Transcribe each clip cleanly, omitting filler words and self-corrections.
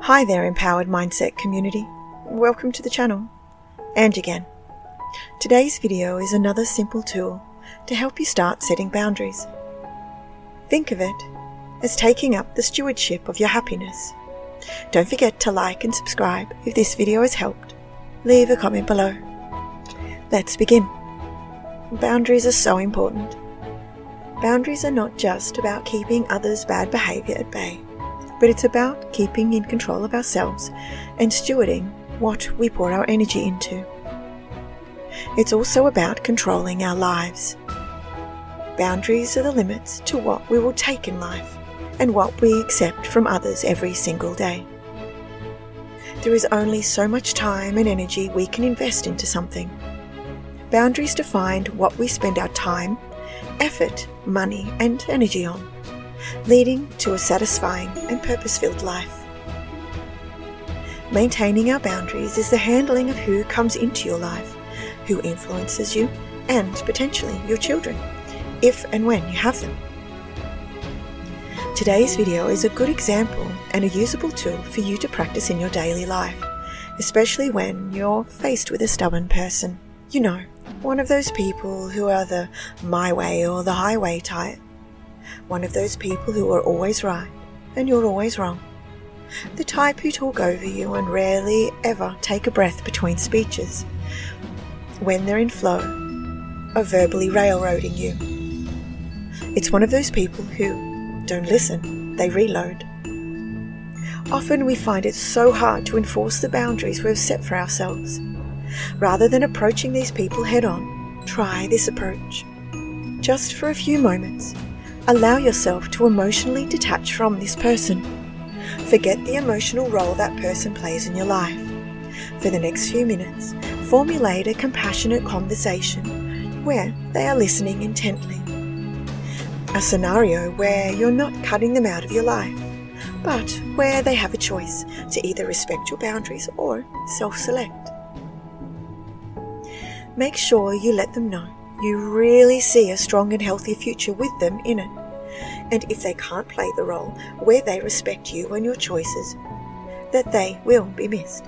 Hi there, Empowered Mindset community. Welcome to the channel. And again. Today's video is another simple tool to help you start setting boundaries. Think of it as taking up the stewardship of your happiness. Don't forget to like and subscribe if this video has helped. Leave a comment below. Let's begin. Boundaries are so important. Boundaries are not just about keeping others' bad behavior at bay, but it's about keeping in control of ourselves and stewarding what we pour our energy into. It's also about controlling our lives. Boundaries are the limits to what we will take in life and what we accept from others every single day. There is only so much time and energy we can invest into something. Boundaries define what we spend our time, effort, money, and energy on, leading to a satisfying and purpose-filled life. Maintaining our boundaries is the handling of who comes into your life, who influences you, and potentially your children, if and when you have them. Today's video is a good example and a usable tool for you to practice in your daily life, especially when you're faced with a stubborn person. You know, one of those people who are the my way or the highway type. One of those people who are always right and you're always wrong. The type who talk over you and rarely ever take a breath between speeches. When they're in flow, are verbally railroading you. It's one of those people who don't listen, they reload. Often we find it so hard to enforce the boundaries we've set for ourselves. Rather than approaching these people head on, try this approach. Just for a few moments, allow yourself to emotionally detach from this person. Forget the emotional role that person plays in your life. For the next few minutes, formulate a compassionate conversation where they are listening intently. A scenario where you're not cutting them out of your life, but where they have a choice to either respect your boundaries or self-select. Make sure you let them know you really see a strong and healthy future with them in it. And if they can't play the role where they respect you and your choices, that they will be missed.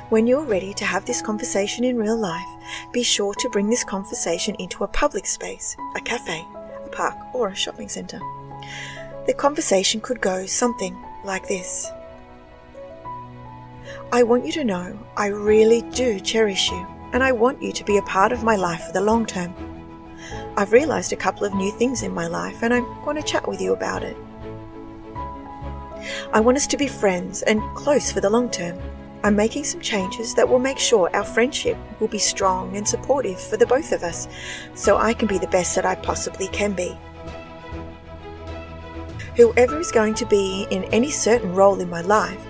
When you're ready to have this conversation in real life, be sure to bring this conversation into a public space, a cafe, a park, or a shopping centre. The conversation could go something like this. I want you to know I really do cherish you, and I want you to be a part of my life for the long term. I've realized a couple of new things in my life and I want to chat with you about it. I want us to be friends and close for the long term. I'm making some changes that will make sure our friendship will be strong and supportive for the both of us, so I can be the best that I possibly can be. Whoever is going to be in any certain role in my life,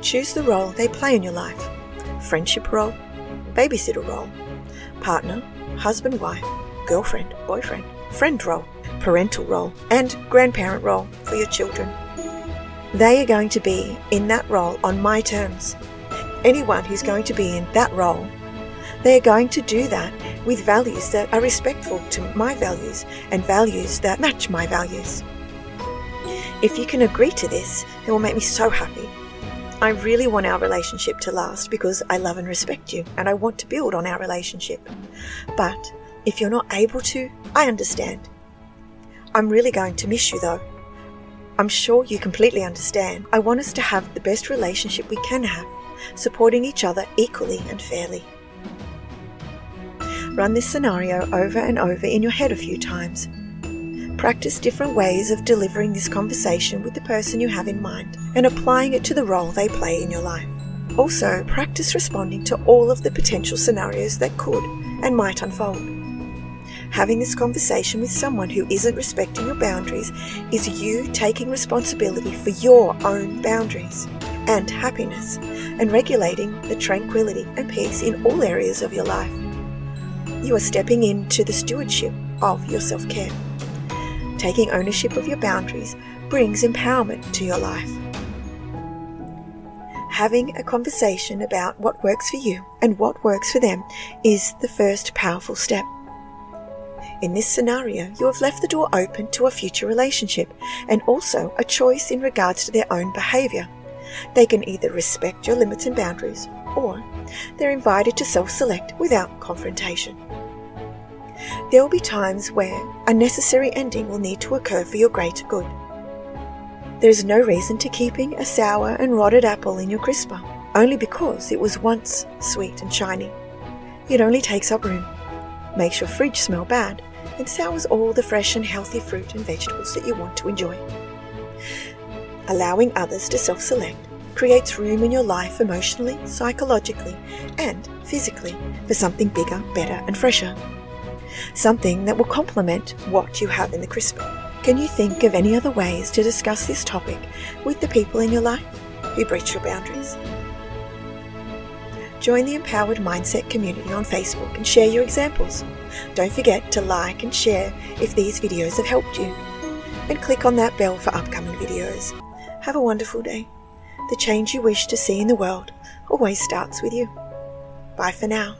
choose the role they play in your life. Friendship role, babysitter role, partner, husband, wife, girlfriend, boyfriend, friend role, parental role, and grandparent role for your children. They are going to be in that role on my terms. Anyone who's going to be in that role, they are going to do that with values that are respectful to my values and values that match my values. If you can agree to this, it will make me so happy. I really want our relationship to last because I love and respect you and I want to build on our relationship. But if you're not able to, I understand. I'm really going to miss you though. I'm sure you completely understand. I want us to have the best relationship we can have, supporting each other equally and fairly. Run this scenario over and over in your head a few times. Practice different ways of delivering this conversation with the person you have in mind and applying it to the role they play in your life. Also, practice responding to all of the potential scenarios that could and might unfold. Having this conversation with someone who isn't respecting your boundaries is you taking responsibility for your own boundaries and happiness and regulating the tranquility and peace in all areas of your life. You are stepping into the stewardship of your self-care. Taking ownership of your boundaries brings empowerment to your life. Having a conversation about what works for you and what works for them is the first powerful step. In this scenario, you have left the door open to a future relationship and also a choice in regards to their own behavior. They can either respect your limits and boundaries, or they're invited to self-select without confrontation. There will be times where a necessary ending will need to occur for your greater good. There is no reason to keeping a sour and rotted apple in your crisper, only because it was once sweet and shiny. It only takes up room, makes your fridge smell bad, and sours all the fresh and healthy fruit and vegetables that you want to enjoy. Allowing others to self-select creates room in your life emotionally, psychologically, and physically for something bigger, better, and fresher. Something that will complement what you have in the crisper. Can you think of any other ways to discuss this topic with the people in your life who breach your boundaries? Join the Empowered Mindset community on Facebook and share your examples. Don't forget to like and share if these videos have helped you. And click on that bell for upcoming videos. Have a wonderful day. The change you wish to see in the world always starts with you. Bye for now.